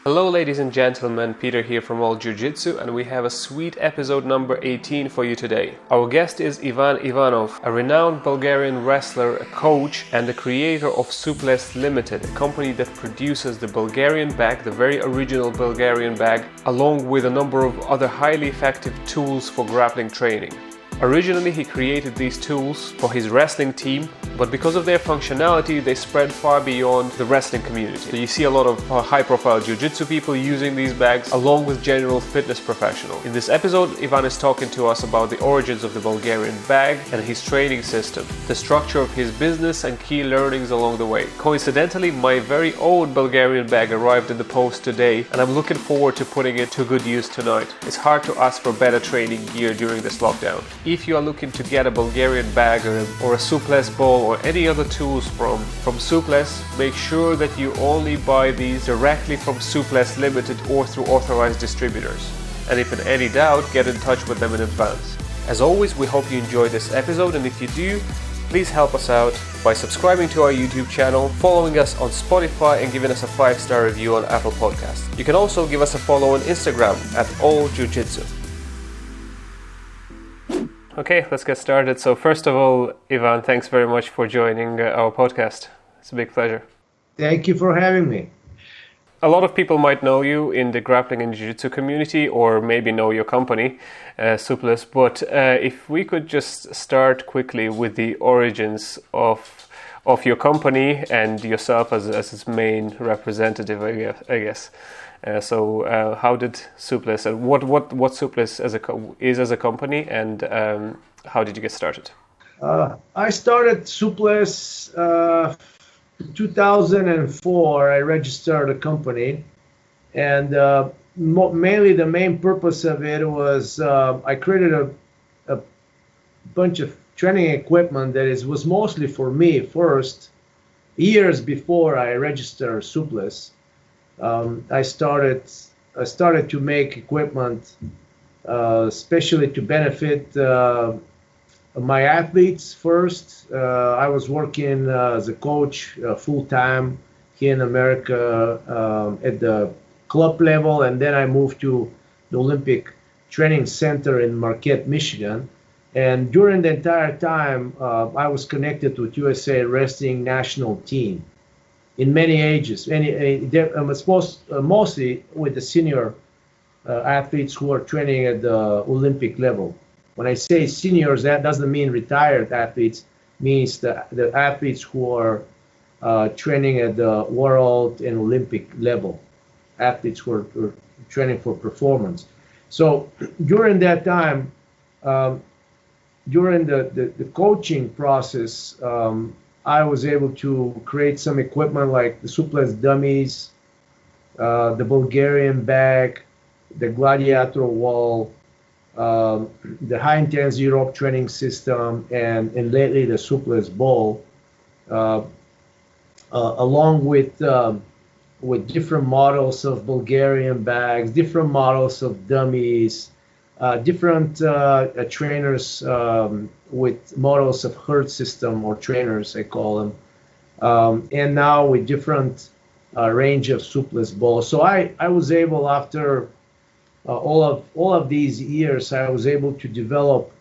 Hello ladies and gentlemen, Peter here from All Jiu Jitsu, and we have a sweet episode number 18 for you today. Our guest is Ivanov, a renowned Bulgarian wrestler, a coach and the creator of Suples Limited, a company that produces the Bulgarian Bag, the very original Bulgarian Bag, along with a number of other highly effective tools for grappling training. Originally, he created these tools for his wrestling team, but because of their functionality, they spread far beyond the wrestling community. So you see a lot of high-profile jiu-jitsu people using these bags, along with general fitness professionals. In this episode, Ivan is talking to us about the origins of the Bulgarian Bag and his training system, the structure of his business and key learnings along the way. Coincidentally, my very own Bulgarian Bag arrived in the post today, and I'm looking forward to putting it to good use tonight. It's hard to ask for better training gear during this lockdown. If you are looking to get a Bulgarian Bag or a Suples Ball or any other tools from Suples, make sure that you only buy these directly from Suples Limited or through authorized distributors. And if in any doubt, get in touch with them in advance. As always, we hope you enjoyed this episode, and if you do, please help us out by subscribing to our YouTube channel, following us on Spotify, and giving us a 5-star review on Apple Podcasts. You can also give us a follow on Instagram at All Jiu Jitsu. Okay, let's get started. So first of all, Ivan, thanks very much for joining our podcast. It's a big pleasure. Thank you for having me. A lot of people might know you in the grappling and jiu-jitsu community, or maybe know your company, Suples, but if we could just start quickly with the origins of your company and yourself as its main representative, I guess. So how did Suples, and what Suples is as a company, and how did you get started? I started Suples 2004. I registered a company, and mainly the main purpose of it was I created a bunch of training equipment that was mostly for me first. Years before I registered Suples, I started to make equipment, especially to benefit my athletes first. I was working as a coach full-time here in America at the club level, and then I moved to the Olympic Training Center in Marquette, Michigan. And during the entire time, I was connected with USA Wrestling national team in many ages. Mostly with the senior athletes who are training at the Olympic level. When I say seniors, that doesn't mean retired athletes, means the athletes who are training at the world and Olympic level, athletes who are training for performance. So during that time, during the coaching process, I was able to create some equipment like the Suples Dummies, the Bulgarian Bag, the Gladiator Wall, the high-intensity rope training system, and lately the Suples Ball, along with different models of Bulgarian bags, different models of dummies, different trainers with models of herd system, or trainers I call them, and now with different range of Suples balls. So I was able, after all of these years, I was able to develop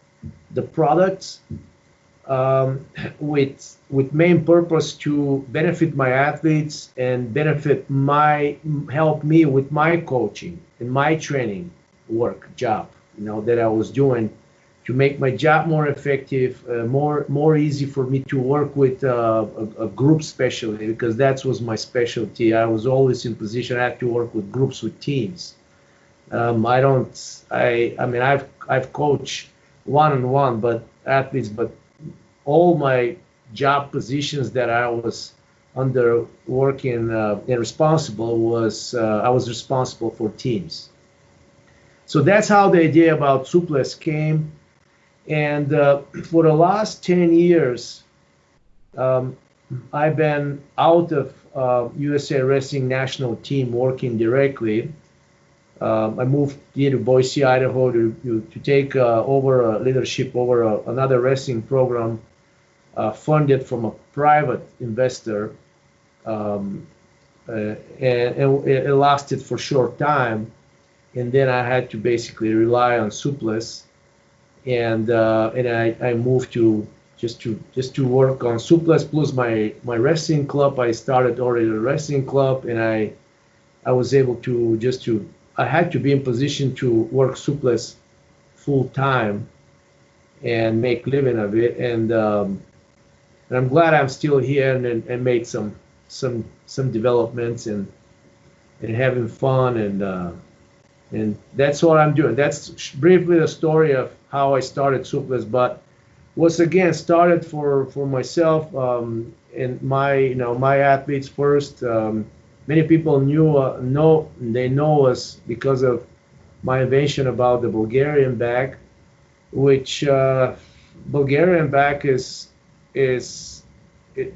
the products with main purpose to benefit my athletes and help me with my coaching and my training job, that I was doing, to make my job more effective, more easy for me to work with a group, especially because that was my specialty. I was always in position. I had to work with groups, with teams. I've coached one-on-one, but athletes, but all my job positions that I was under working and responsible was I was responsible for teams. So that's how the idea about Suples came. And for the last 10 years, I've been out of USA Wrestling national team working directly. I moved here to Boise, Idaho to take over leadership over another wrestling program, funded from a private investor and it lasted for a short time. And then I had to basically rely on Suples, and I moved to just to work on Suples plus my wrestling club. I started already a wrestling club, and I was able to I had to be in position to work Suples full time and make living of it. And I'm glad I'm still here and made some developments and having fun, and that's what I'm doing. That's briefly the story of how I started Suples, but once again started for myself, and my athletes first. Many people know us because of my invention about the Bulgarian bag, which Bulgarian bag it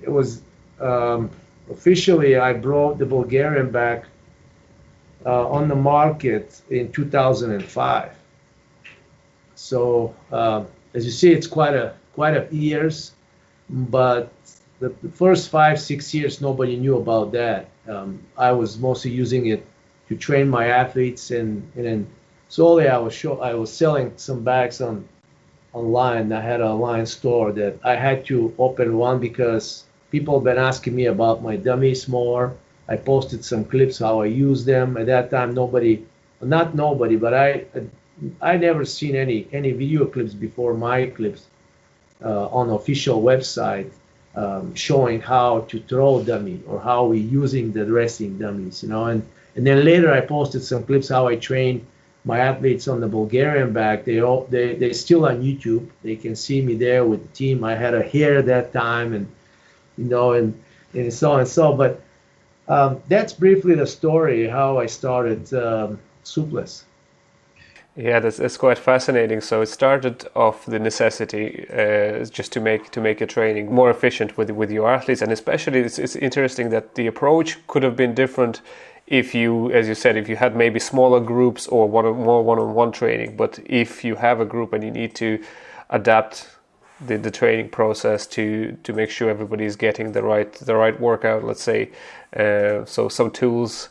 was officially I brought the Bulgarian bag on the market in 2005. So as you see, it's quite a years, but the first 5-6 years nobody knew about that. I was mostly using it to train my athletes, and then slowly I was selling some bags online. I had an online store that I had to open one because people have been asking me about my dummies more. I posted some clips how I use them. At that time, not nobody, but I never seen any video clips before my clips on official website showing how to throw dummy or how we using the wrestling dummies, and then later I posted some clips how I train my athletes on the Bulgarian bag. They still on YouTube. They can see me there with the team. I had a hair at that time, and so and so. But that's briefly the story how I started Suples. Yeah, that's quite fascinating. So it started off the necessity just to make your training more efficient with your athletes, and especially it's interesting that the approach could have been different if you, as you said, if you had maybe smaller groups or more one-on-one training. But if you have a group and you need to adapt the training process to make sure everybody is getting the right workout, let's say, so some tools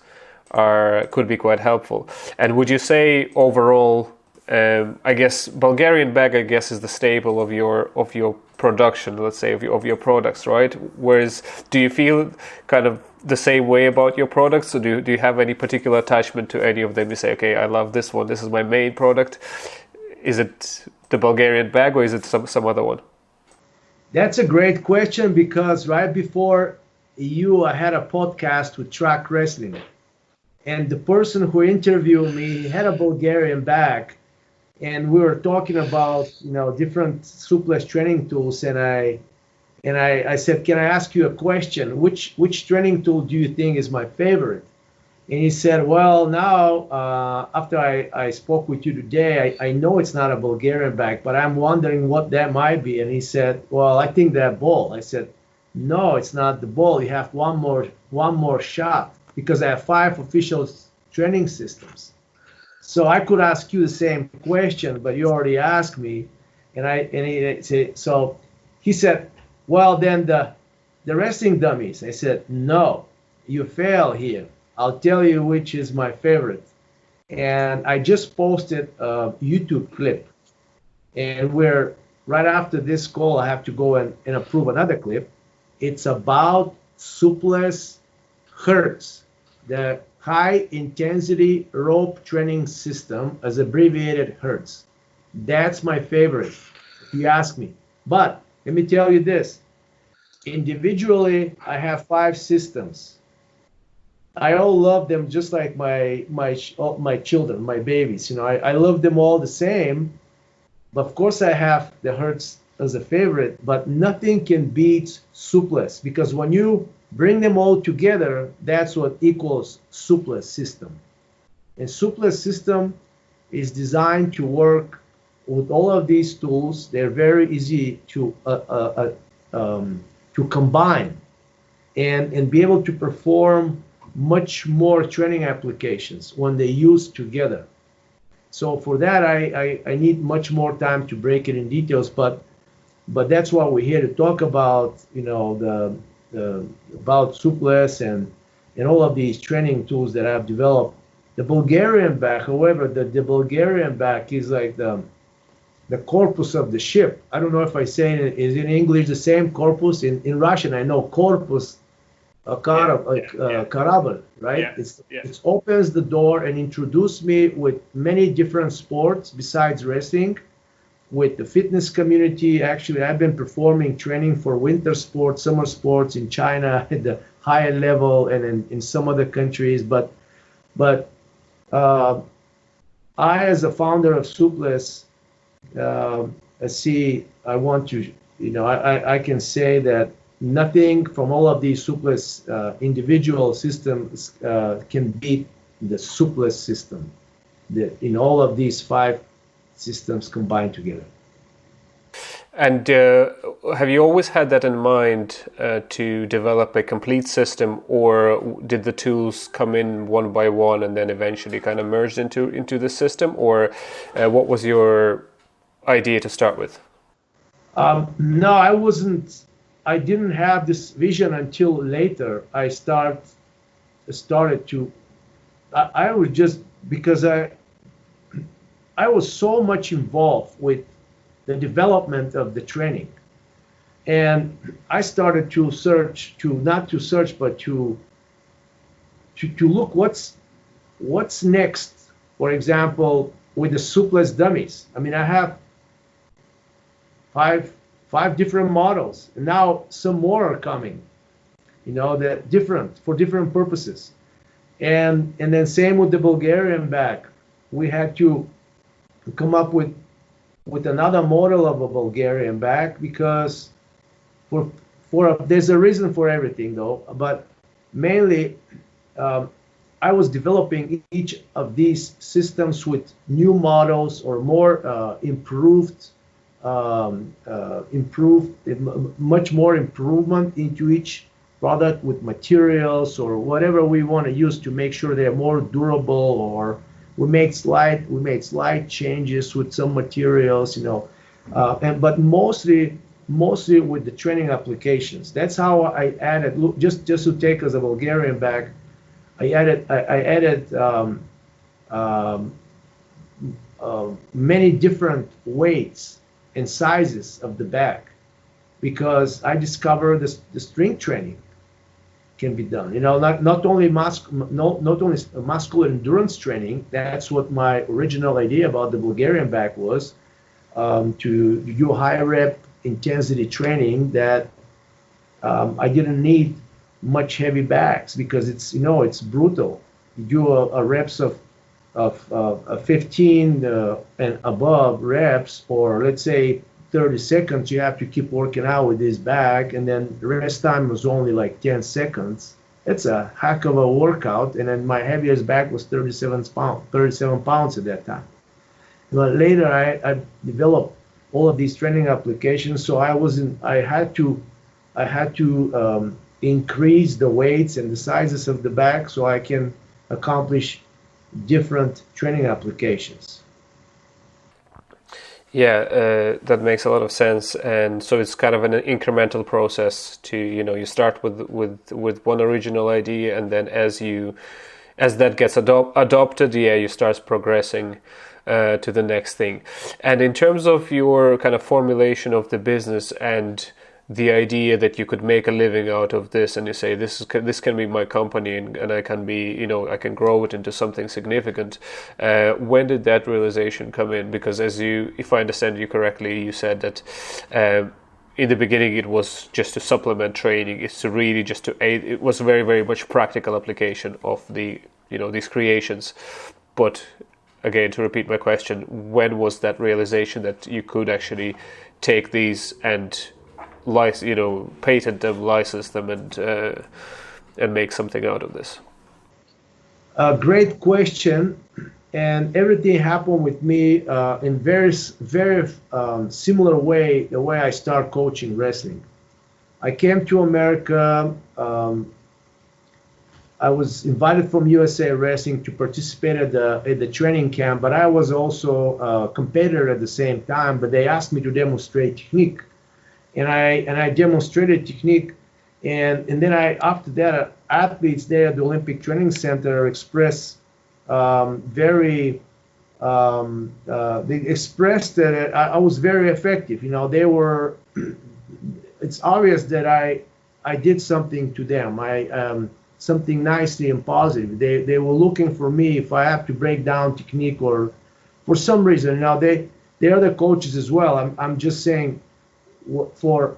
could be quite helpful. And would you say overall, I guess Bulgarian bag, I guess, is the staple of your production, let's say, of your products, right? Whereas, do you feel kind of the same way about your products? So do you have any particular attachment to any of them? You say, okay, I love this one. This is my main product. Is it the Bulgarian bag, or is it some other one? That's a great question, because right before I had a podcast with Track Wrestling. And the person who interviewed me had a Bulgarian bag, and we were talking about different Suples training tools. And I said, can I ask you a question? Which training tool do you think is my favorite? And he said, well, now after I spoke with you today, I know it's not a Bulgarian bag, but I'm wondering what that might be. And he said, well, I think that ball. I said, no, it's not the ball. You have one more shot, because I have 5 official training systems. So I could ask you the same question, but you already asked me. So he said, well, then the wrestling dummies. I said, no, you fail here. I'll tell you which is my favorite. And I just posted a YouTube clip. And right after this call, I have to go and approve another clip. It's about Suples Hertz, the high intensity rope training system, as abbreviated Hertz. That's my favorite, if you ask me. But let me tell you this. Individually, I have 5 systems. I all love them just like my children, my babies. I love them all the same. But of course, I have the Hertz as a favorite, but nothing can beat Suples, because when you bring them all together, that's what equals Suples system. And Suples system is designed to work with all of these tools. They're very easy to combine and be able to perform much more training applications when they use together. So for that, I need much more time to break it in details, but that's what we're here to talk about. About Suples and all of these training tools that I've developed. The Bulgarian back, however, the Bulgarian back is like the corpus of the ship. I don't know if I say it is in English the same corpus. In Russian, I know corpus, karavel, right? Yeah. It opens the door and introduced me with many different sports besides wrestling, with the fitness community. Actually, I've been performing training for winter sports, summer sports in China at the higher level and in some other countries. But I, as a founder of Suples, I want to, I can say that nothing from all of these Suples individual systems can beat the Suples system. In all of these 5 systems combined together. And have you always had that in mind to develop a complete system, or did the tools come in one by one and then eventually kind of merged into the system, or what was your idea to start with? No, I didn't have this vision until later. I started to. I was just because I was so much involved with the development of the training, and I started to look what's next. For example, with the Suples Dummies. I mean, I have five different models, and now some more are coming. That different for different purposes, and then same with the Bulgarian bag. We had to come up with another model of a Bulgarian bag, because there's a reason for everything though, but mainly I was developing each of these systems with new models or more improved, much more improvement into each product with materials or whatever we want to use to make sure they're more durable, or we made slight changes with some materials, but mostly with the training applications. That's how I added. Look, just to take as a Bulgarian bag, I added many different weights and sizes of the bag, because I discovered the strength training can be done. Not only muscular endurance training. That's what my original idea about the Bulgarian bag was, to do high rep intensity training. That I didn't need much heavy bags, because it's brutal. You do a reps of 15 and above reps, or let's say 30 seconds, you have to keep working out with this bag, and then the rest time was only like 10 seconds. It's a heck of a workout. And then my heaviest bag was 37 pounds at that time. But later I developed all of these training applications, so I had to increase the weights and the sizes of the bag so I can accomplish different training applications. Yeah, that makes a lot of sense. And so it's kind of an incremental process to, you start with one original idea, and then as that gets adopted, you start progressing to the next thing. And in terms of your kind of formulation of the business and the idea that you could make a living out of this, and you say this can be my company, and I can be, I can grow it into something significant. When did that realization come in? Because if I understand you correctly, you said that in the beginning it was just to supplement training. It's to really just to aid. It was very, very much practical application of the these creations. But again, to repeat my question, when was that realization that you could actually take these and patent them, license them, and make something out of this? Great question. And everything happened with me in very similar way, the way I started coaching wrestling. I came to America. I was invited from USA Wrestling to participate at the training camp, but I was also a competitor at the same time. But they asked me to demonstrate technique. And I demonstrated technique, and then after that athletes there at the Olympic Training Center expressed they expressed that I was very effective. You know, they were. It's obvious that I did something to them. Something nicely and positive. They were looking for me if I have to break down technique or for some reason. Now they are the coaches as well. I'm just saying for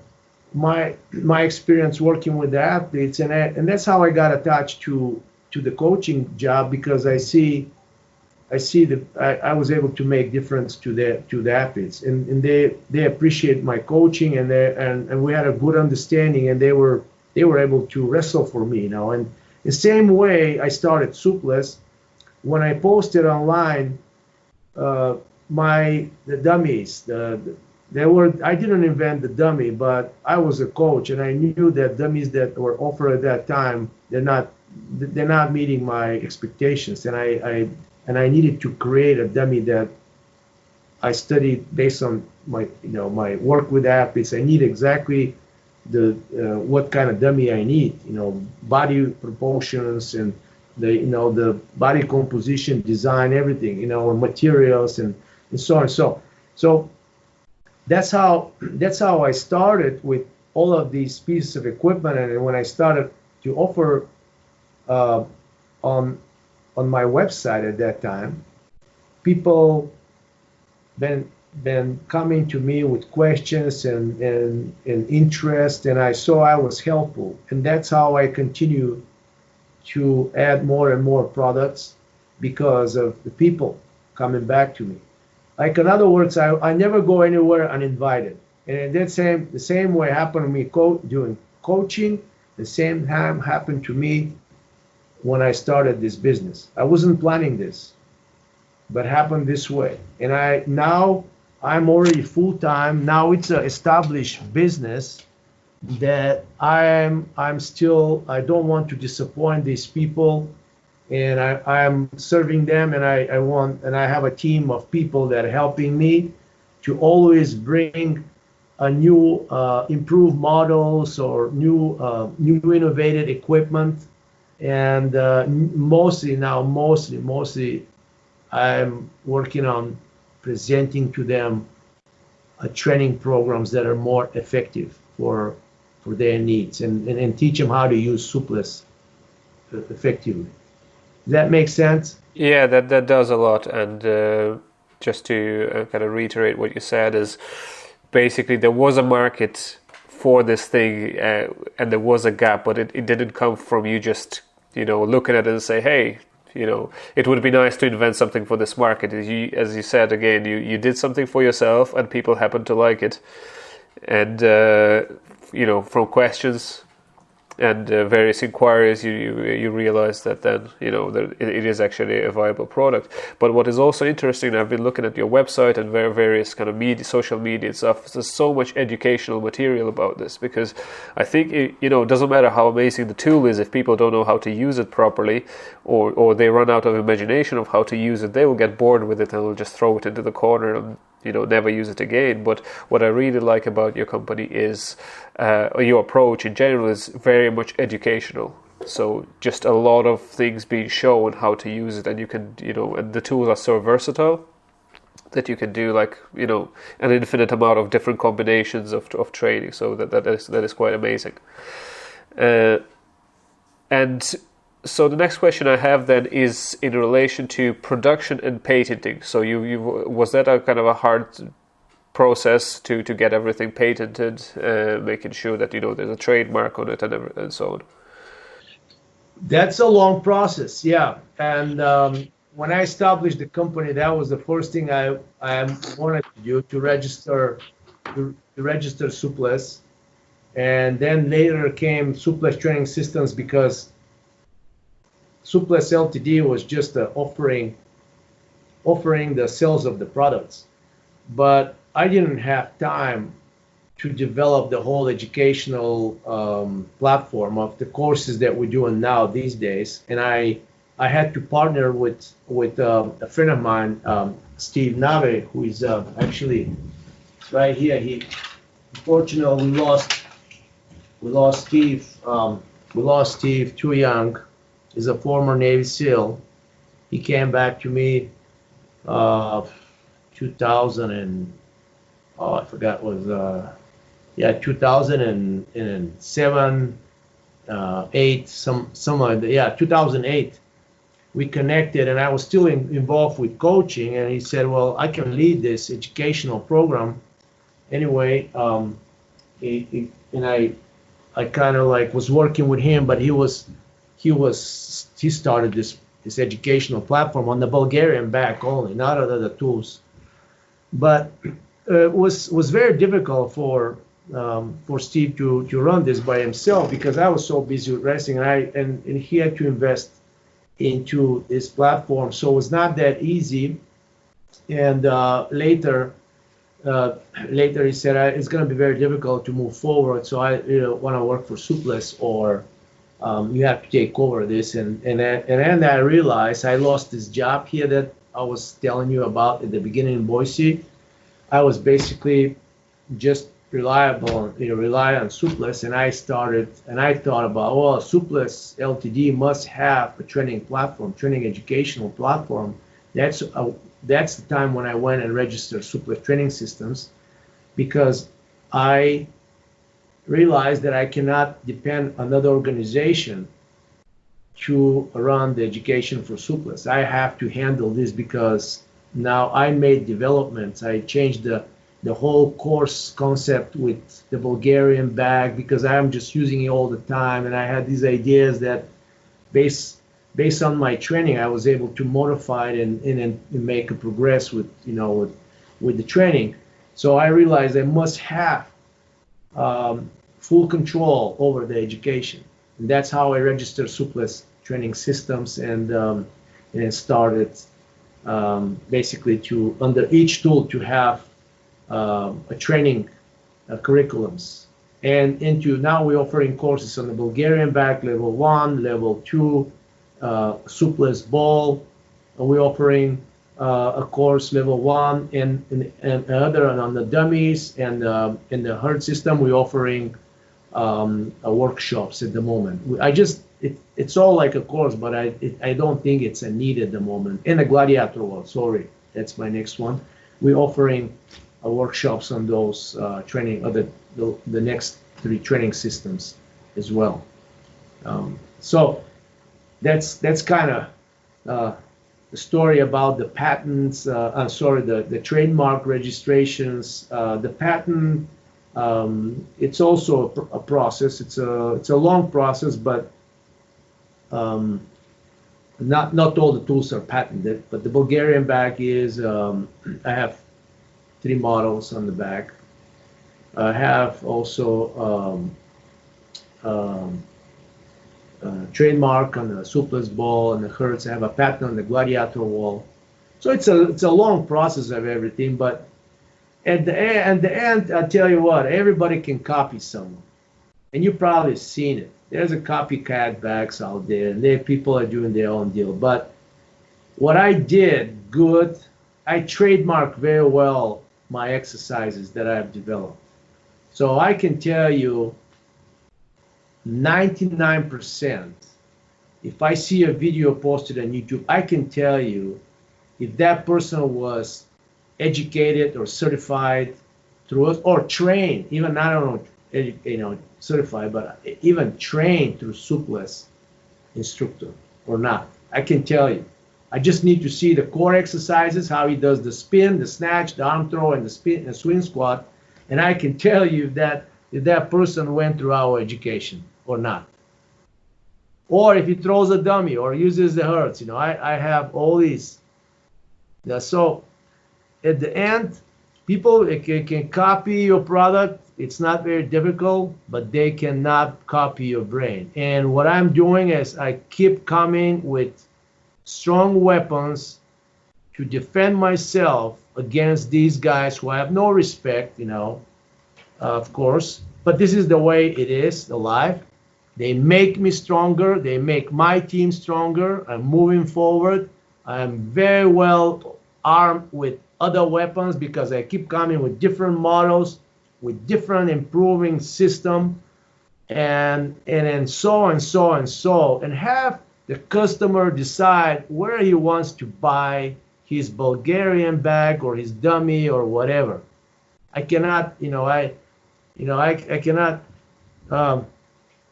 my experience working with the athletes, and that's how I got attached to the coaching job, because I was able to make difference to the athletes, and they appreciate my coaching, and we had a good understanding, and they were able to wrestle for me, you know. And the same way I started Suples, when I posted online the dummies, I didn't invent the dummy, but I was a coach, and I knew that dummies that were offered at that time, they're not meeting my expectations, and I needed to create a dummy that I studied based on my work with athletes. I need exactly what kind of dummy I need, body proportions and the body composition, design, everything, materials and so on. So that's how I started with all of these pieces of equipment. And when I started to offer on my website at that time, people been coming to me with questions and interest, and I saw I was helpful, and that's how I continue to add more and more products, because of the people coming back to me. Like, in other words, I never go anywhere uninvited, and the same way happened to me doing coaching. The same time happened to me when I started this business. I wasn't planning this, but happened this way. And now I'm already full-time. Now it's an established business that I don't want to disappoint these people, and I'm serving them, and I have a team of people that are helping me to always bring a new improved models or new innovative equipment. And mostly I'm working on presenting to them training programs that are more effective for their needs, and teach them how to use Suples effectively. Does that make sense? Yeah, that does a lot. And just to kind of reiterate what you said, is basically there was a market for this thing, and there was a gap, but it didn't come from you just looking at it and say, hey, it would be nice to invent something for this market. As you said, again, you did something for yourself, and people happened to like it. And from questions and various inquiries, you realize that then it is actually a viable product. But what is also interesting, I've been looking at your website and various kind of social media stuff. There's so much educational material about this, because I think it doesn't matter how amazing the tool is, if people don't know how to use it properly, or they run out of imagination of how to use it, they will get bored with it and will just throw it into the corner and never use it again. But what I really like about your company is your approach in general is very much educational. So just a lot of things being shown how to use it, and you can and the tools are so versatile that you can do an infinite amount of different combinations of training. So that is quite amazing. And so the next question I have then is in relation to production and patenting. So was that a kind of a hard process to get everything patented, making sure that there's a trademark on it and so on? That's a long process, yeah. And when I established the company, that was the first thing I wanted to do, to register Suples. And then later came Suples Training Systems, because Suples Ltd was just offering the sales of the products. But I didn't have time to develop the whole educational platform of the courses that we're doing now these days. And I had to partner with a friend of mine, Steve Nave, who is actually right here. Unfortunately, we lost Steve We lost Steve too young. He's a former Navy SEAL. He came back to me 2000 and I forgot was 2007, 8, some 2008. We connected, and I was still involved with coaching. And he said, "Well, I can lead this educational program." Anyway, I kind of like was working with him, but he started this educational platform on the Bulgarian Bag only, not other tools. But it was very difficult for Steve to run this by himself because I was so busy with wrestling, and he had to invest into this platform, so it was not that easy. And later he said it's going to be very difficult to move forward, so I want to work for Suples, or you have to take over this. And then I realized I lost this job here that I was telling you about at the beginning in Boise. I was basically just rely on Suples, and I thought about, well, Suples Ltd must have a training educational platform. That's the time when I went and registered Suples Training Systems, because I realized that I cannot depend on another organization to run the education for Suples. I have to handle this because now I made developments. I changed the whole course concept with the Bulgarian Bag because I'm just using it all the time, and I had these ideas that based on my training I was able to modify it and make a progress with the training. So I realized I must have full control over the education, and that's how I registered Suples Training Systems, and it started basically to under each tool to have a training curriculums, and now we're offering courses on the Bulgarian Bag level 1, level 2, Suples Ball. We're offering a course level 1 and another on the dummies, and in the herd system we're offering workshops at the moment. It's all like a course, but I don't think it's a need at the moment. In the Gladiator Wall, sorry, that's my next one. We're offering workshops on those training, the next 3 training systems as well. So that's kind of the story about the patents. The trademark registrations. The patent. It's also a process. It's a long process, but not all the tools are patented. But the Bulgarian Bag is. I have 3 models on the back. I have also trademark on the Suples Ball and the Hertz. I have a patent on the Gladiator Wall. So it's a long process of everything, but at the end, I tell you what, everybody can copy someone, and you probably seen it. There's a copycat bags out there, and people are doing their own deal. But what I did good, I trademarked very well my exercises that I've developed. So I can tell you 99%, if I see a video posted on YouTube, I can tell you if that person was educated or certified through us, or trained, even I don't know, certified, but even trained through Suples instructor or not. I can tell you. I just need to see the core exercises, how he does the spin, the snatch, the arm throw, and the spin and swing squat, and I can tell you if that person went through our education or not. Or if he throws a dummy or uses the Hertz, I have all these. So at the end, people can copy your product. It's not very difficult, but they cannot copy your brain. And what I'm doing is I keep coming with strong weapons to defend myself against these guys who I have no respect, of course. But this is the way it is, the life. They make me stronger. They make my team stronger. I'm moving forward. I'm very well armed with other weapons because I keep coming with different models, with different improving system. and so, and have the customer decide where he wants to buy his Bulgarian bag or his dummy or whatever. I cannot, I cannot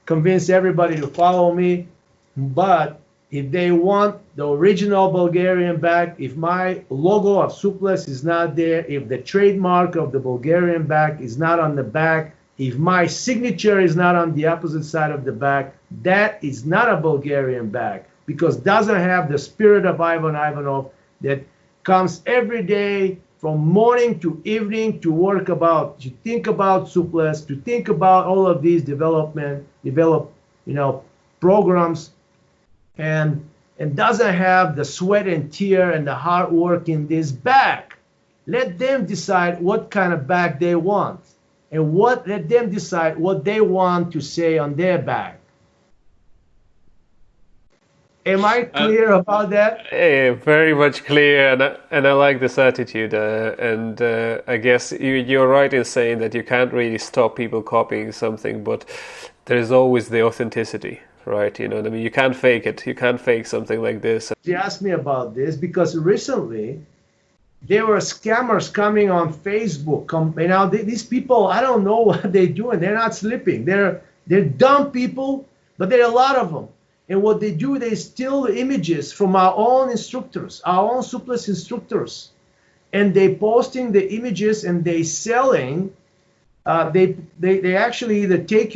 convince everybody to follow me, but if they want the original Bulgarian bag, if my logo of Suples is not there, if the trademark of the Bulgarian bag is not on the back, if my signature is not on the opposite side of the bag, that is not a Bulgarian bag, because it doesn't have the spirit of Ivanov that comes every day from morning to evening to to think about Suples, to think about all of these programs, and doesn't have the sweat and tear and the hard work in this bag. Let them decide what kind of bag they want, and let them decide what they want to say on their bag. Am I clear about that? Yeah, very much clear, and I like this attitude. I guess you're right in saying that you can't really stop people copying something, but there is always the authenticity, right? You know what I mean? You can't fake it. You can't fake something like this. You asked me about this because recently there were scammers coming on Facebook. These people, I don't know what they're doing. They're not sleeping. They're dumb people, but there are a lot of them. And what they do, they steal the images from our own instructors, our own Suples instructors, and they posting the images and they selling. They actually either take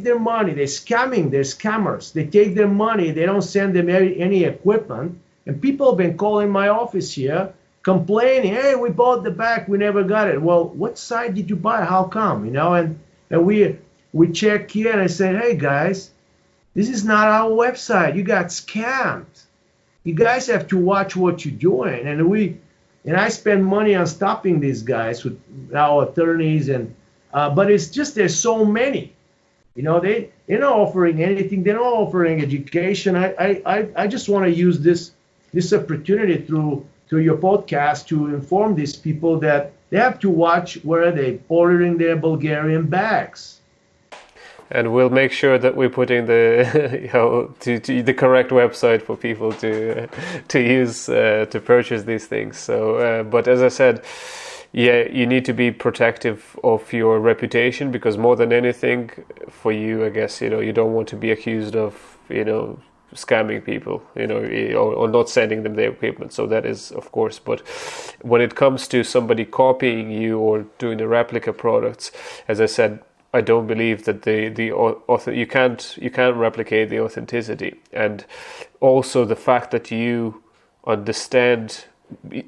their money. They're scamming. They're scammers. They take their money. They don't send them any equipment. And people have been calling my office here, complaining, "Hey, we bought the bag. We never got it." Well, what site did you buy? How come? And we check here and I said, "Hey guys, this is not our website. You got scammed. You guys have to watch what you're doing." And I spend money on stopping these guys with our attorneys, but it's just there's so many. They're not offering anything. They're not offering education. I just want to use this opportunity through your podcast to inform these people that they have to watch where they're ordering their Bulgarian bags. And we'll make sure that we're putting the correct website for people to use to purchase these things. So, but as I said, yeah, you need to be protective of your reputation, because more than anything, for you, I guess, you don't want to be accused of, scamming people, or not sending them their equipment. So that is, of course. But when it comes to somebody copying you or doing the replica products, as I said, I don't believe that you can't replicate the authenticity, and also the fact that you understand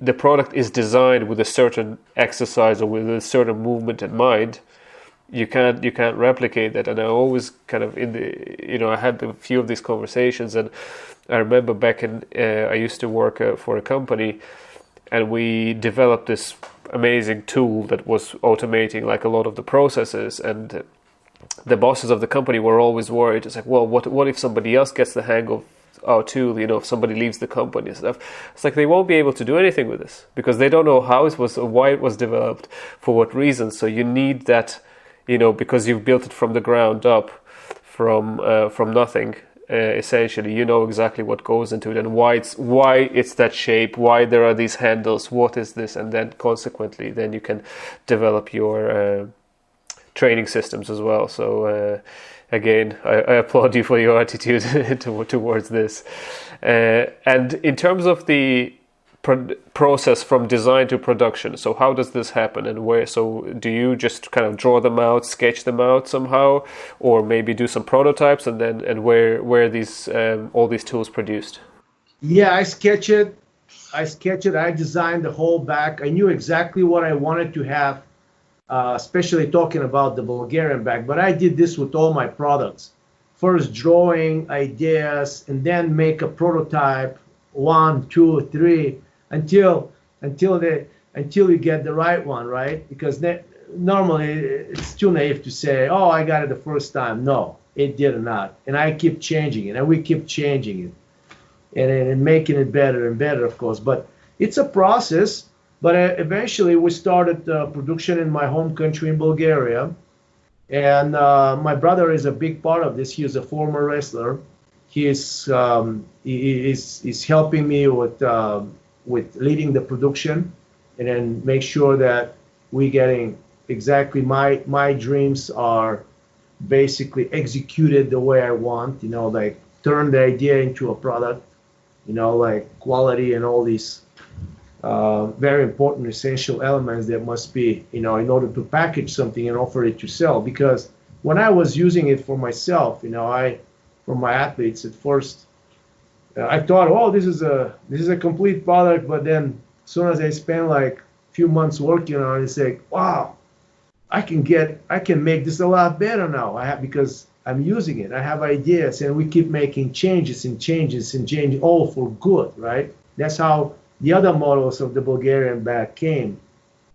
the product is designed with a certain exercise or with a certain movement in mind. You can't replicate that. And I always kind of I had a few of these conversations, and I remember back I used to work for a company, and we developed this amazing tool that was automating like a lot of the processes, and the bosses of the company were always worried. It's like, well, what if somebody else gets the hang of our tool, if somebody leaves the company and stuff? It's like they won't be able to do anything with this because they don't know how it was or why it was developed, for what reason. So you need that, because you've built it from the ground up, from nothing. Essentially, exactly what goes into it and why it's that shape, why there are these handles, what is this, and then consequently, then you can develop your training systems as well. So again, I applaud you for your attitude towards this. And in terms of the process from design to production, so how does this happen, and where? So do you just kind of draw them out, sketch them out somehow, or maybe do some prototypes, and where these all these tools produced? Yeah, I sketch it. I designed the whole back. I knew exactly what I wanted to have, especially talking about the Bulgarian bag. But I did this with all my products. First drawing ideas, and then make a prototype, 1, 2, 3, until you get the right one, right? Because normally it's too naive to say, "Oh, I got it the first time." No, it did not. And I keep changing it, and we keep changing it, and making it better and better, of course. But it's a process. But eventually we started production in my home country in Bulgaria, And my brother is a big part of this. He is a former wrestler. He's helping me with leading the production, and then make sure that we getting exactly my dreams are basically executed the way I want. Like turn the idea into a product. Like quality and all these very important essential elements that must be, in order to package something and offer it to sell. Because when I was using it for myself, for my athletes at first, I thought, oh, this is a complete product. But then as soon as I spent like a few months working on it, it's like, wow, I can make this a lot better now. Because I'm using it. I have ideas, and we keep making changes and changes and changes, all for good, right? That's how the other models of the Bulgarian bag came.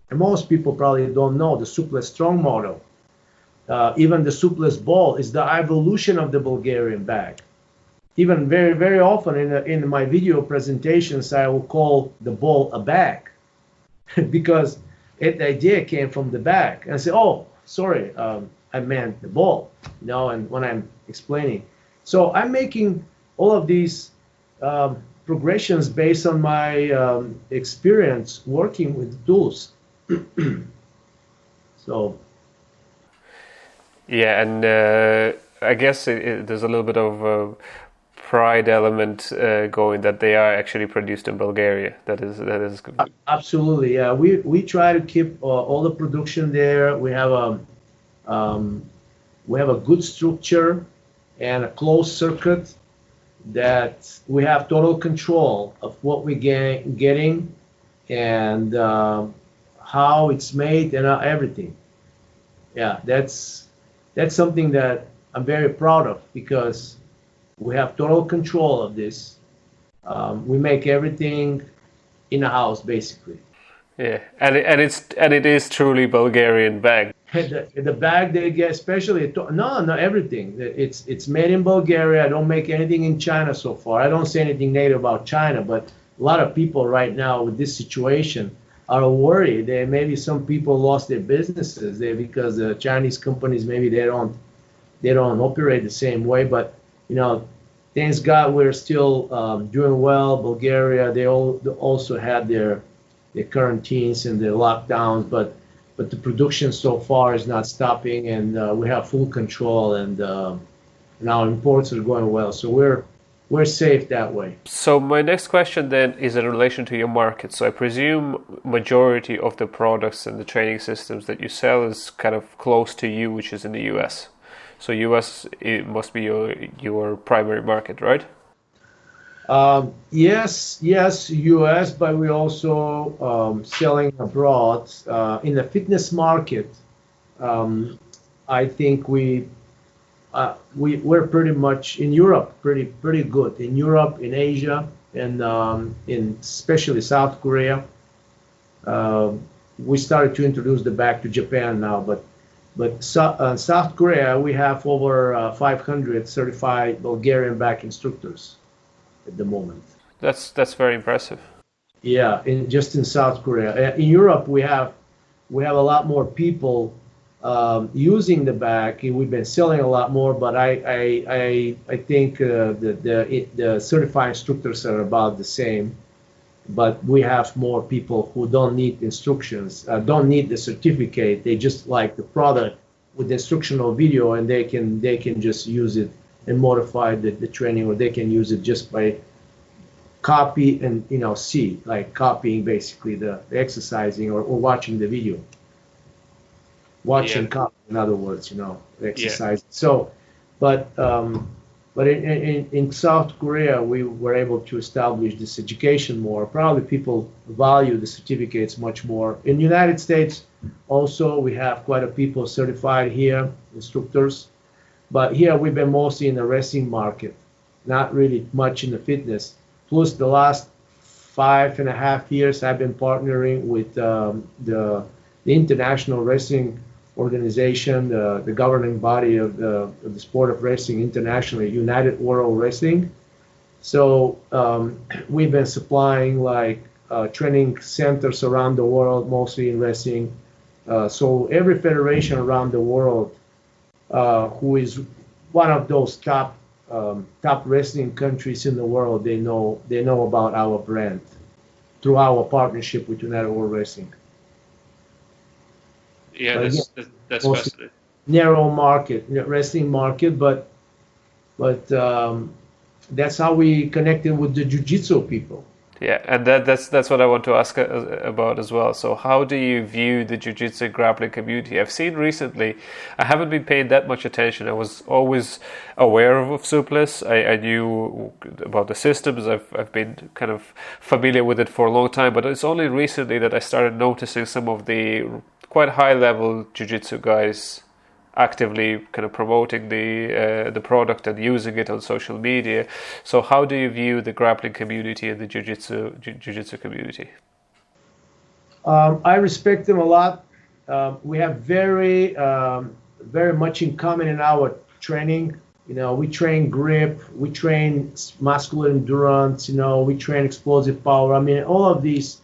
And most people probably don't know the Suples Strong model. Even the Suples Ball is the evolution of the Bulgarian bag. Even very, very often in my video presentations, I will call the ball a bag because the idea came from the bag. And I say, oh, sorry, I meant the ball, and when I'm explaining. So I'm making all of these progressions based on my experience working with tools. So Yeah, and I guess there's a little bit of pride element going that they are actually produced in Bulgaria. That is absolutely, yeah. We try to keep all the production there. We have a good structure and a closed circuit that we have total control of what we getting and how it's made and everything. Yeah, that's something that I'm very proud of because we have total control of this. We make everything in the house basically. yeah, and it is truly Bulgarian bag. The bag they get, especially no, not everything. It's made in Bulgaria. I don't make anything in China so far. I don't say anything negative about China, but a lot of people right now with this situation are worried. Maybe some people lost their businesses there because the Chinese companies maybe they don't operate the same way. But thanks God we're still doing well. Bulgaria, they also had their quarantines and their lockdowns, but the production so far is not stopping, and we have full control, and our imports are going well, so we're safe that way. So my next question then is in relation to your market. So I presume majority of the products and the training systems that you sell is kind of close to you, which is in the US. So US, it must be your primary market, right? Yes, US, but we're also selling abroad. In the fitness market, I think we're pretty much in Europe, pretty good. In Europe, in Asia, and in especially South Korea. We started to introduce the bag to Japan now, but South Korea, we have over 500 certified Bulgarian bag instructors at the moment. That's very impressive. Yeah, in South Korea. In Europe, we have a lot more people using the bag. We've been selling a lot more, but I think the certified instructors are about the same. But we have more people who don't need instructions, don't need the certificate. They just like the product with the instructional video, and they can just use it and modify the training, or they can use it just by copy and see, like copying basically the exercising or watching the video. Watch and copy, in other words, the exercise. Yeah. So, but in South Korea, we were able to establish this education more. Probably people value the certificates much more. In the United States, also, we have quite a people certified here, instructors. But here we've been mostly in the wrestling market, not really much in the fitness. Plus, the last 5.5 years, I've been partnering with the International Wrestling Organization, the governing body of the sport of wrestling internationally, United World Wrestling. So we've been supplying like training centers around the world, mostly in wrestling. So every federation around the world who is one of those top wrestling countries in the world. They know about our brand through our partnership with United World Wrestling. Yeah, But again, that's mostly fascinating. narrow market, wrestling market, but that's how we connected with the jiu-jitsu people. Yeah, and that's what I want to ask about as well. So, how do you view the jiu-jitsu grappling community? I've seen recently, I haven't been paying that much attention. I was always aware of Suples. I knew about the systems. I've been kind of familiar with it for a long time, but it's only recently that I started noticing some of the quite high-level jiu-jitsu guys actively kind of promoting the product and using it on social media. So how do you view the grappling community and the jiu-jitsu community? I respect them a lot. We have very much in common in our training. We train grip, we train muscular endurance, we train explosive power. I mean, all of these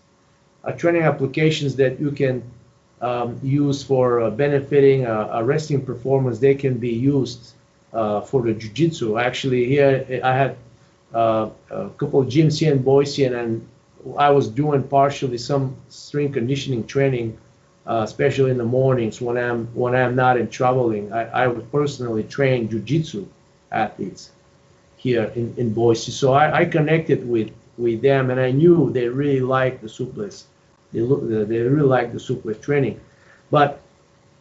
training applications that you can use for benefiting a wrestling performance, they can be used for the jiu-jitsu. Actually, here I had a couple of gyms here in Boise, and I was doing partially some strength conditioning training, especially in the mornings when I'm not in traveling. I would personally train jiu-jitsu athletes here in Boise, so I connected with them, and I knew they really liked the Suples. They really like the Suples training. But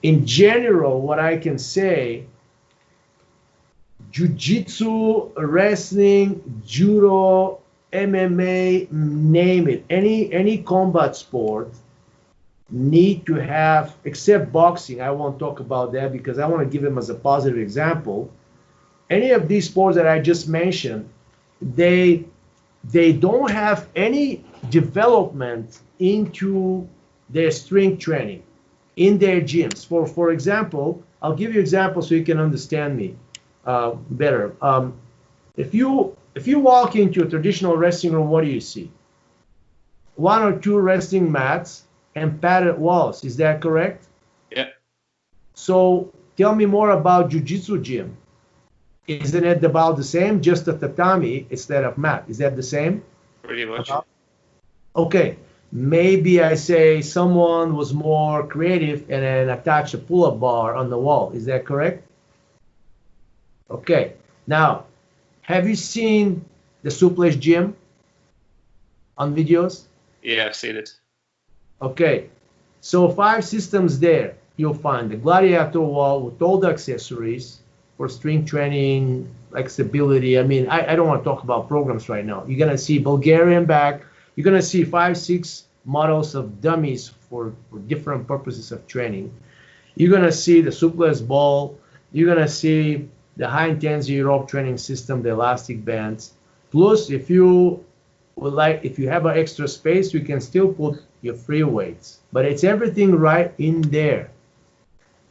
in general, what I can say, jiu-jitsu, wrestling, judo, MMA, name it, any combat sport need to have, except boxing, I won't talk about that because I want to give them as a positive example. Any of these sports that I just mentioned, they don't have any development into their strength training in their gyms. For example, I'll give you examples so you can understand me better. If you walk into a traditional wrestling room, what do you see? One or two wrestling mats and padded walls. Is that correct? Yeah. So tell me more about jiu-jitsu gym. Isn't it about the same? Just a tatami instead of mat. Is that the same? Pretty much. Okay. Maybe I say someone was more creative and then attached a pull-up bar on the wall. Is that correct? Okay. Now, have you seen the Suples gym on videos? Yeah, I've seen it. Okay. So 5 systems there. You'll find the Gladiator Wall with all the accessories for strength training, flexibility. I mean, I don't want to talk about programs right now. You're going to see Bulgarian Bag. You're going to see 5, 6 models of dummies for different purposes of training. You're going to see the Suples Ball. You're going to see the high-intensity rope training system, the elastic bands. Plus, if you have an extra space, you can still put your free weights. But it's everything right in there.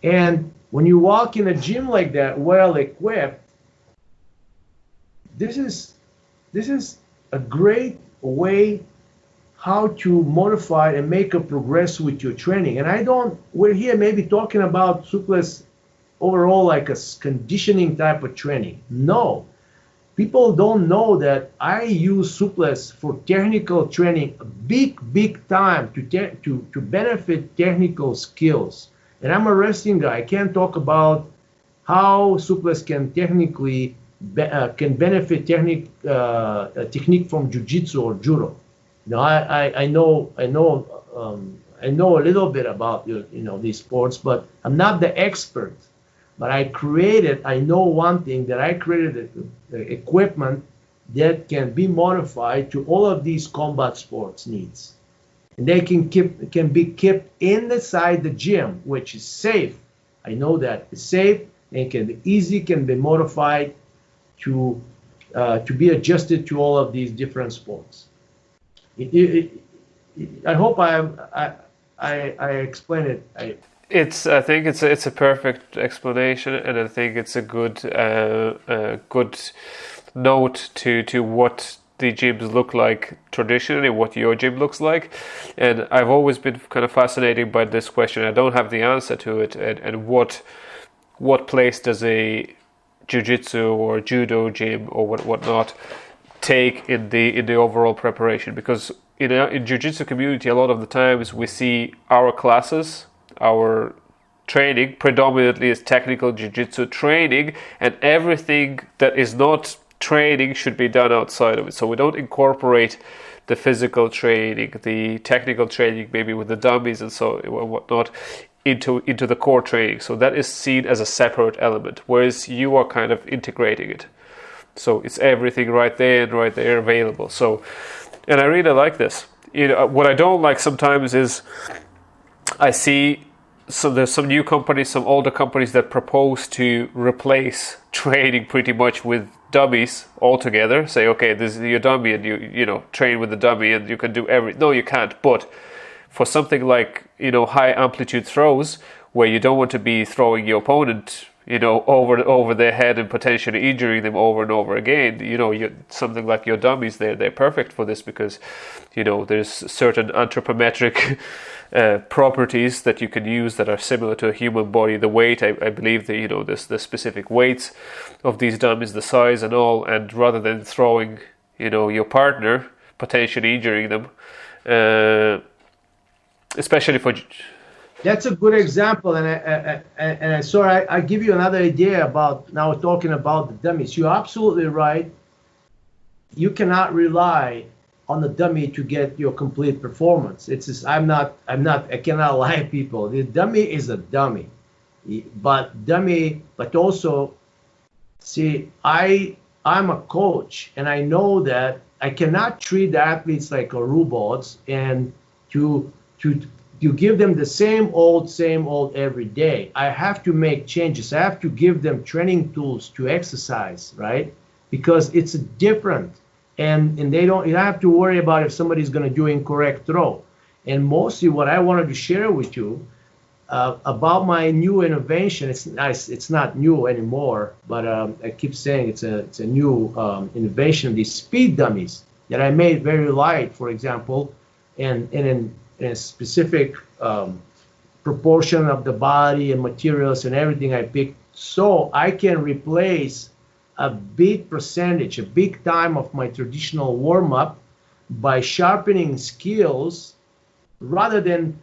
And when you walk in a gym like that, well equipped, this is a great way how to modify and make a progress with your training. And we're here maybe talking about Suples overall like a conditioning type of training. No, people don't know that I use Suples for technical training, big time to benefit technical skills. And I'm a wrestling guy. I can't talk about how Suples can technically can benefit technique from jiu-jitsu or judo. I know a little bit about these sports, but I'm not the expert. But I know one thing, that I created equipment that can be modified to all of these combat sports needs. And they can be kept inside the gym, which is safe. I know that it's safe and can be modified to be adjusted to all of these different sports. I hope I explained it. I think it's a perfect explanation, and I think it's a good note to what the gyms look like traditionally, what your gym looks like. And I've always been kind of fascinated by this question. I don't have the answer to it, and what what place does a jiu-jitsu or judo gym or whatnot take in the overall preparation? Because in jiu-jitsu community, a lot of the times we see our classes, our training predominantly is technical jiu-jitsu training, and everything that is not training should be done outside of it. So we don't incorporate the physical training, the technical training, maybe with the dummies and so whatnot, into the core training. So that is seen as a separate element, whereas you are kind of integrating it. So it's everything right there and right there available. So, and I really like this. What I don't like sometimes is I see there's some new companies, some older companies that propose to replace training pretty much with dummies altogether. Say, okay, this is your dummy, and you train with the dummy, and you can do No, you can't. But for something like high amplitude throws, where you don't want to be throwing your opponent over their head and potentially injuring them over and over again, something like your dummies, they're perfect for this, because there's certain anthropometric properties that you can use that are similar to a human body. The weight, I believe, the specific weights of these dummies, the size and all, and rather than throwing your partner, potentially injuring them, especially for... That's a good example, and sorry, I give you another idea about now talking about the dummies. You're absolutely right. You cannot rely on the dummy to get your complete performance. It's just, I cannot lie to people. The dummy is a dummy, but also, see, I'm a coach, and I know that I cannot treat the athletes like robots and to give them the same old every day. I have to make changes. I have to give them training tools to exercise, right? Because it's different, and you don't have to worry about if somebody's going to do incorrect throw. And mostly what I wanted to share with you about my new innovation. It's not new anymore, but I keep saying it's a new innovation. These speed dummies that I made very light, for example, and in a specific proportion of the body and materials and everything I picked, so I can replace a big percentage, a big time of my traditional warm-up by sharpening skills rather than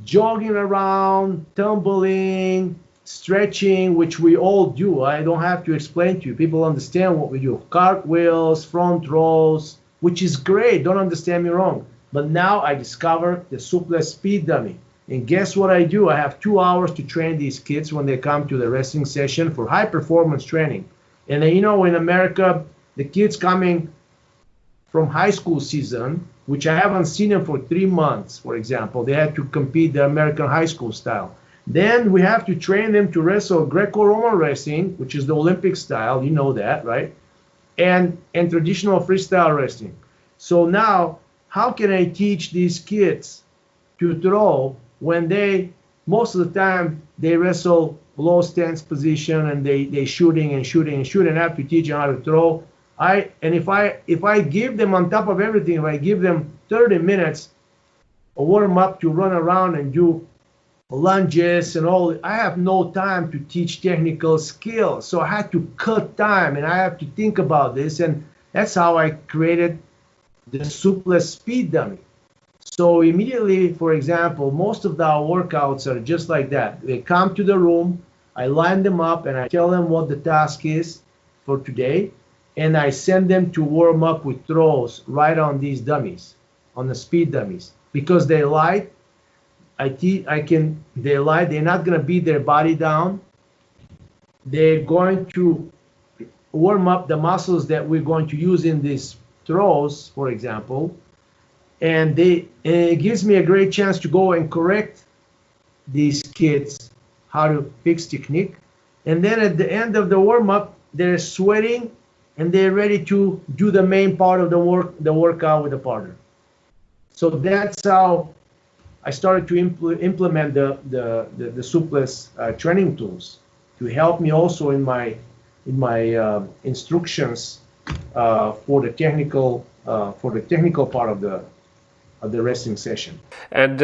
jogging around, tumbling, stretching, which we all do. I don't have to explain to you. People understand what we do. Cartwheels, front rolls, which is great. Don't understand me wrong. But now I discovered the Suples Speed Dummy. And guess what I do? I have 2 hours to train these kids when they come to the wrestling session for high performance training. And in America, the kids coming from high school season, which I haven't seen them for 3 months, for example, they had to compete the American high school style. Then we have to train them to wrestle Greco-Roman wrestling, which is the Olympic style, you know that, right? And traditional freestyle wrestling. So now, how can I teach these kids to throw when most of the time, they wrestle low stance position and they shooting. I have to teach them how to throw. If I give them, on top of everything, if I give them 30 minutes a warm up to run around and do lunges and all, I have no time to teach technical skills. So I had to cut time, and I have to think about this, and that's how I created the Suples Speed Dummy. So immediately, for example, most of our workouts are just like that. They come to the room, I line them up, and I tell them what the task is for today, and I send them to warm up with throws right on these dummies, on the speed dummies, because they light. They light. They're not going to beat their body down. They're going to warm up the muscles that we're going to use in these throws, for example, and it gives me a great chance to go and correct these kids how to fix technique. And then at the end of the warm-up, they're sweating and they're ready to do the main part of the workout with the partner. So that's how I started to implement the Suples training tools to help me also in my instructions for the technical part of the wrestling session. And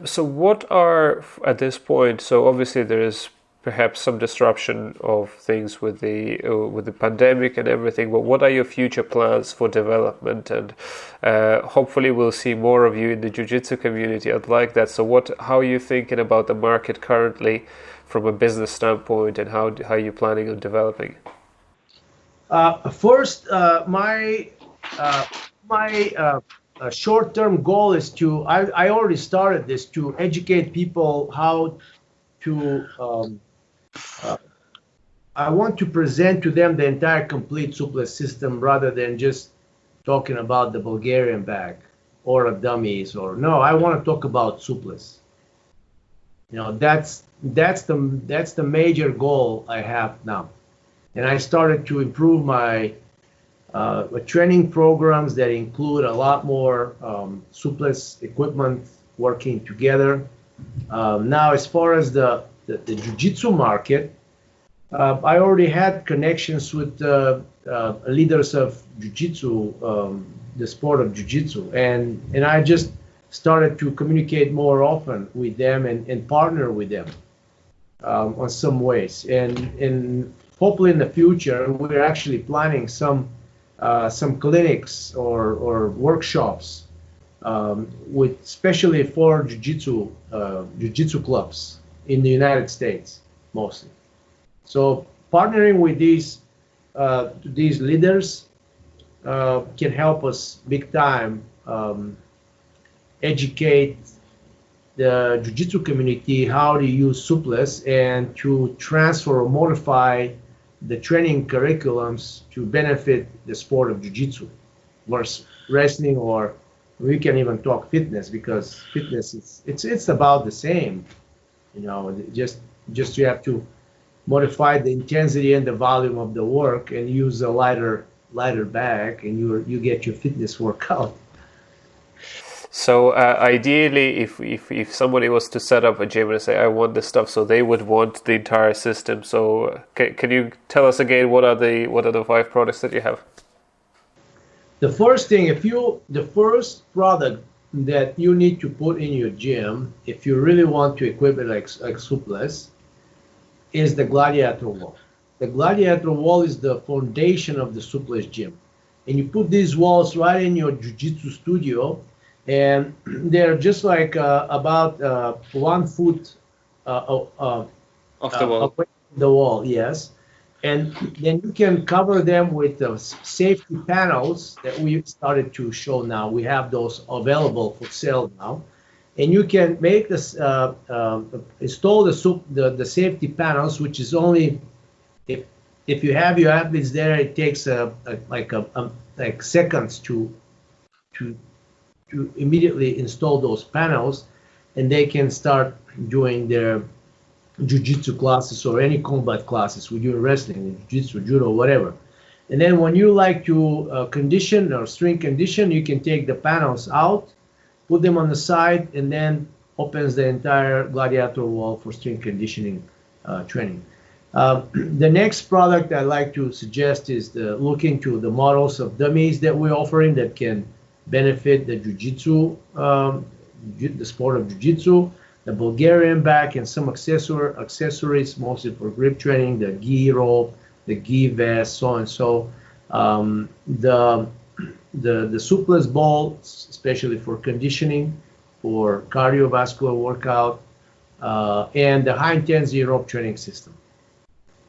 so what are, at this point, so obviously there is perhaps some disruption of things with the pandemic and everything. But what are your future plans for development? And hopefully we'll see more of you in the jiu-jitsu community. I'd like that. So how are you thinking about the market currently from a business standpoint, and how are you planning on developing? First, my short-term goal is to, I already started this, to educate people how to, I want to present to them the entire complete Suples system rather than just talking about the Bulgarian Bag or a dummies, or no, I want to talk about Suples. You know, that's the major goal I have now. And I started to improve my training programs that include a lot more Suples equipment working together. Now, as far as the jiu-jitsu market, I already had connections with leaders of jiu-jitsu, the sport of jiu-jitsu, and I just started to communicate more often with them and partner with them on some ways. And hopefully in the future, we're actually planning some clinics or workshops with especially for jiu-jitsu clubs in the United States mostly. So partnering with these leaders can help us big time educate the jiu-jitsu community how to use Suples and to transfer or modify the training curriculums to benefit the sport of jiu-jitsu versus wrestling, or we can even talk fitness, because fitness it's about the same, you know, just you have to modify the intensity and the volume of the work and use a lighter bag, and you get your fitness workout. So ideally, if somebody was to set up a gym and say, I want this stuff, so they would want the entire system. So can you tell us again, what are the 5 products that you have? The first thing, the first product that you need to put in your gym, if you really want to equip it like Suples, is the Gladiator Wall. The Gladiator Wall is the foundation of the Suples gym. And you put these walls right in your jiu-jitsu studio, and they're just like about 1 foot off the wall. Away from the wall, yes. And then you can cover them with safety panels that we started to show now. We have those available for sale now. And you can make this, install the safety panels, which is only, if you have your athletes there, it takes like seconds to immediately install those panels, and they can start doing their jiu-jitsu classes or any combat classes. We do wrestling, jiu-jitsu, judo, whatever. And then when you like to condition or strength condition, you can take the panels out, put them on the side, and then opens the entire Gladiator Wall for strength conditioning training. The next product I'd like to suggest is look into the models of dummies that we're offering that can benefit the jiu-jitsu, the sport of jiu-jitsu, the Bulgarian Bag, and some accessories, mostly for grip training, the gi rope, the gi vest, so and so. The Suples Ball, especially for conditioning, for cardiovascular workout, and the high-intensity rope training system.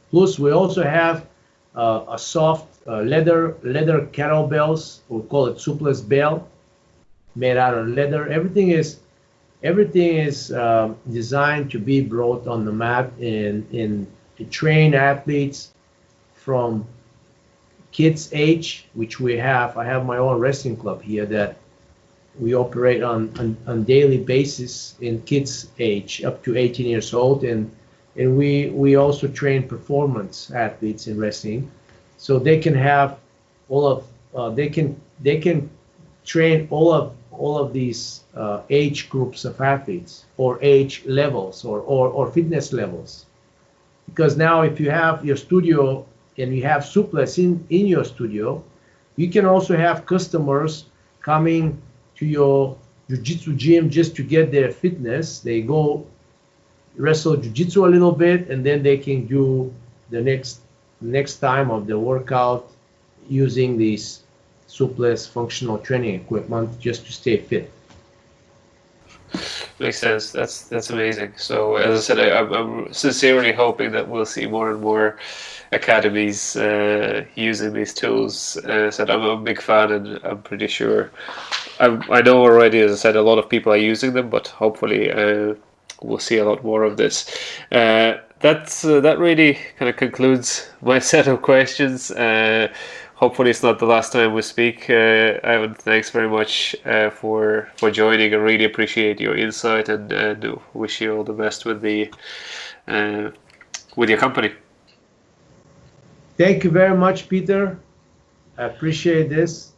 Plus, we also have a soft leather kettlebells. We call it Suples Ball, made out of leather. Everything is designed to be brought on the mat and to train athletes from kids age, which we have. I have my own wrestling club here that we operate on daily basis in kids age up to 18 years old, and we also train performance athletes in wrestling, so they can have they can train all of these age groups of athletes, or age levels, or fitness levels. Because now, if you have your studio and you have Suples in your studio, you can also have customers coming to your jiu-jitsu gym just to get their fitness. They go wrestle jiu-jitsu a little bit, and then they can do the next time of the workout using these Suples functional training equipment just to stay fit. Makes sense. That's amazing. So as I said, I'm sincerely hoping that we'll see more and more academies using these tools. So I'm a big fan, and I'm pretty sure. I know already, as I said, a lot of people are using them, but hopefully we'll see a lot more of this. That really kind of concludes my set of questions. Hopefully it's not the last time we speak. Ivan, thanks very much for joining. I really appreciate your insight, and wish you all the best with your company. Thank you very much, Peter. I appreciate this.